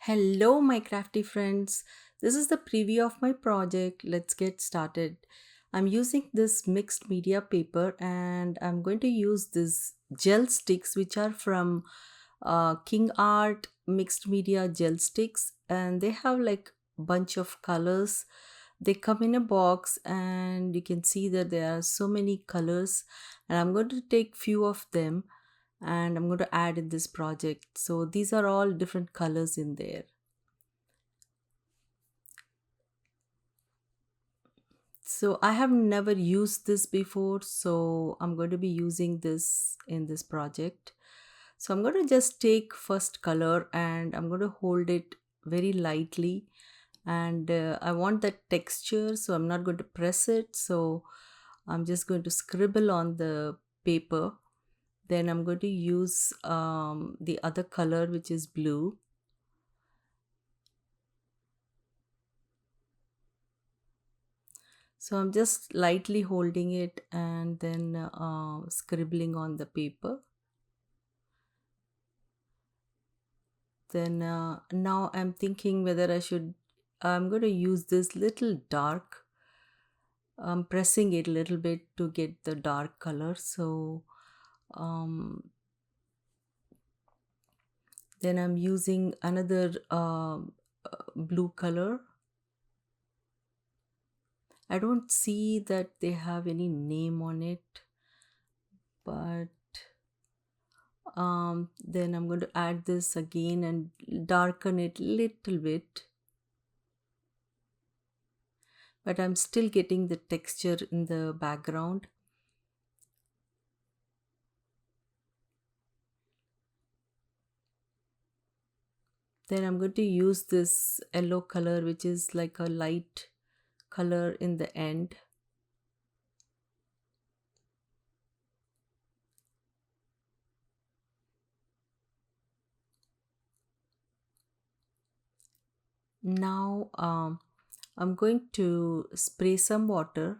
Hello, my crafty friends. This is the preview of my project. Let's get started. I'm using this mixed media paper and I'm going to use this gel sticks, which are from King Art Mixed Media Gel Sticks, and they have like bunch of colors. They come in a box, and you can see that there are so many colors. And I'm going to take few of them and I'm going to add in this project. So these are all different colors in there. So I have never used this before, so I'm going to be using this in this project. So I'm going to just take first color and I'm going to hold it very lightly, and I want that texture, so I'm not going to press it. So I'm just going to scribble on the paper. Then I'm going to use the other color, which is blue. So I'm just lightly holding it and then scribbling on the paper. Then now I'm thinking whether I'm going to use this little dark. I'm pressing it a little bit to get the dark color. So um, then I'm using another blue color. I don't see that they have any name on it, but then I'm going to add this again and darken it little bit, but I'm still getting the texture in the background. Then I'm going to use this yellow color, which is like a light color in the end. Now I'm going to spray some water.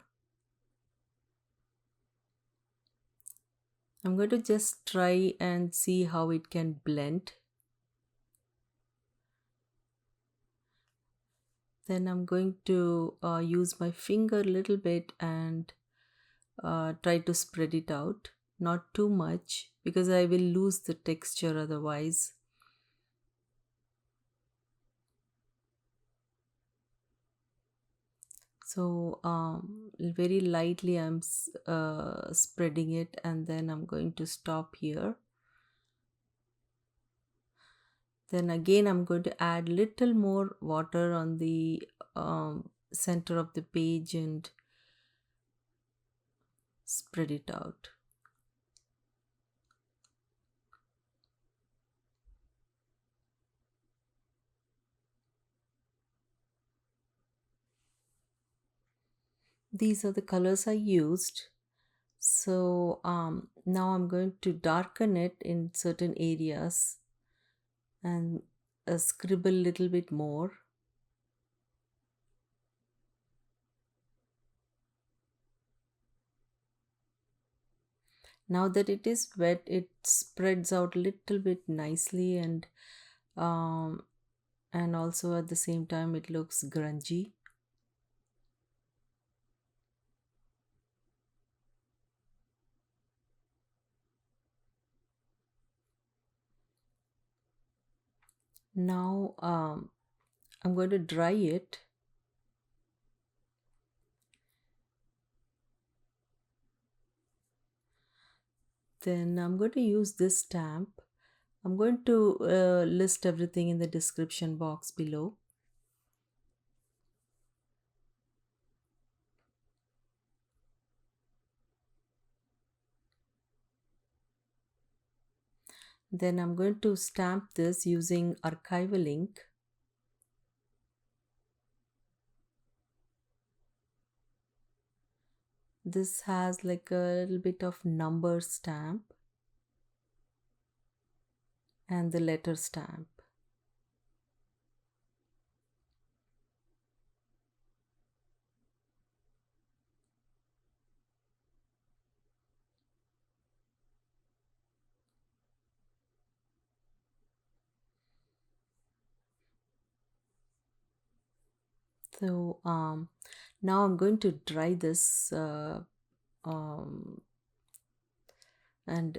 I'm going to just try and see how it can blend. Then I'm going to use my finger a little bit and try to spread it out. Not too much because I will lose the texture otherwise. So very lightly I'm spreading it, and then I'm going to stop here. Then again I'm going to add little more water on the center of the page and spread it out. These are the colors I used. So now I'm going to darken it in certain areas and scribble a little bit more. Now that it is wet, it spreads out a little bit nicely, um, and also at the same time it looks grungy. Now I'm going to dry it. Then I'm going to use this stamp. I'm going to list everything in the description box below. Then I'm going to stamp this using archival ink. This has like a little bit of number stamp and the letter stamp. So now I'm going to dry this um, and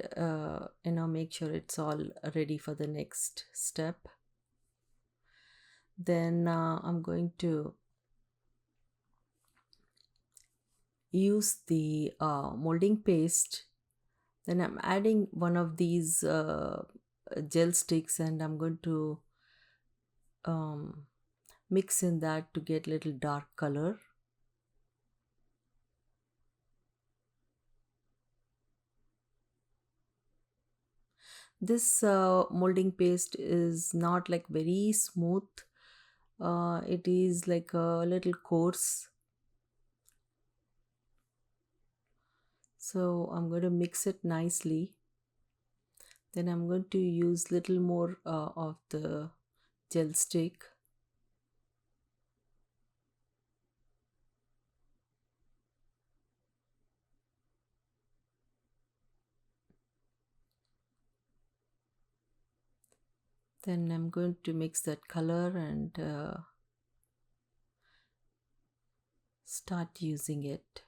make sure it's all ready for the next step. Then I'm going to use the molding paste. Then I'm adding one of these gel sticks, and I'm going to um, mix in that to get little dark color. This molding paste is not like very smooth. It is like a little coarse. So I'm going to mix it nicely. Then I'm going to use little more of the gel stick. Then I'm going to mix that color and start using it.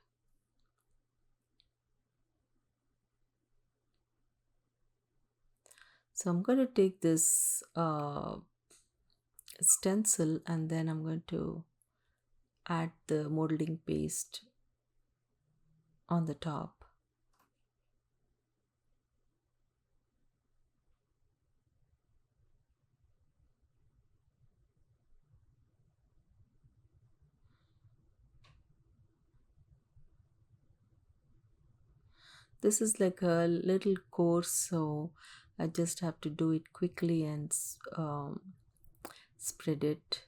So I'm going to take this stencil, and then I'm going to add the molding paste on the top. This is like a little coarse, so I just have to do it quickly and spread it.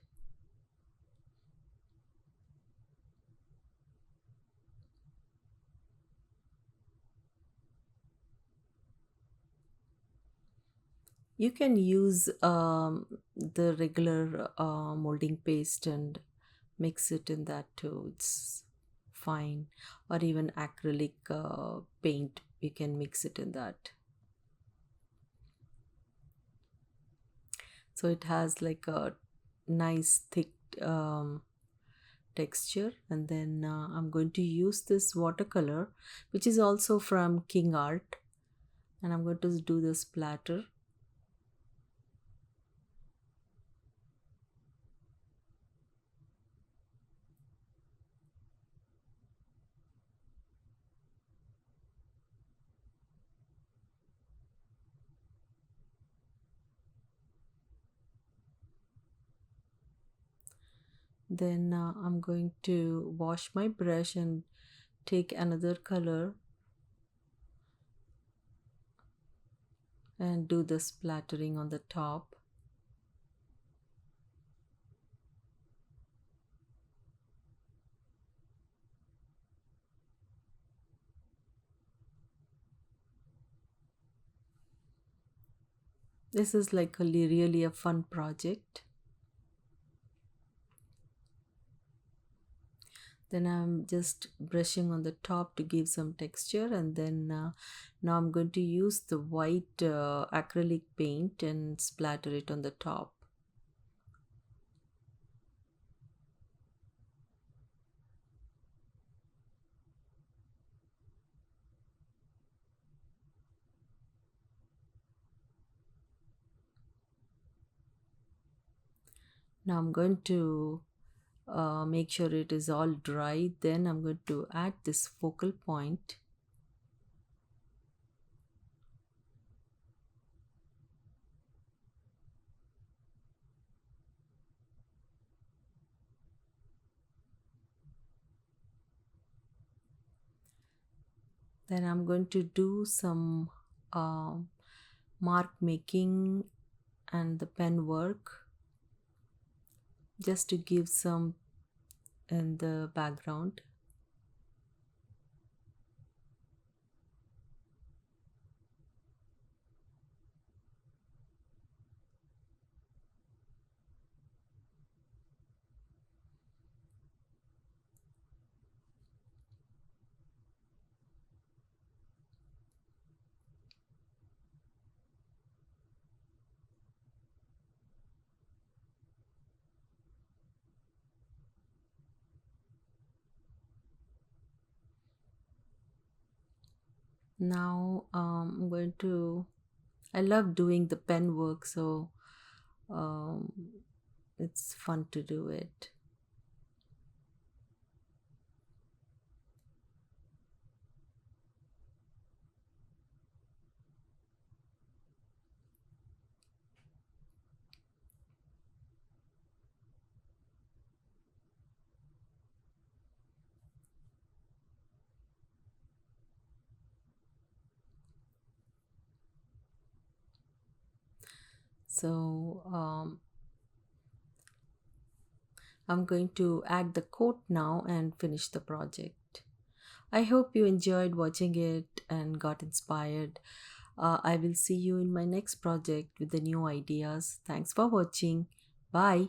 You can use the regular molding paste and mix it in that too. It's fine. Or even acrylic paint, you can mix it in that. So it has like a nice thick um, texture. And then I'm going to use this watercolor, which is also from King Art, and I'm going to do the splatter. Then I'm going to wash my brush and take another color and do the splattering on the top. This is like really a fun project. Then I'm just brushing on the top to give some texture, and then now I'm going to use the white acrylic paint and splatter it on the top. Now I'm going to make sure it is all dry. Then I'm going to add this focal point. Then I'm going to do some mark making and the pen work just to give some in the background. Now I'm going to. I love doing the pen work, so um, it's fun to do it. So I'm going to add the coat now and finish the project. I hope you enjoyed watching it and got inspired. I will see you in my next project with the new ideas. Thanks for watching. Bye.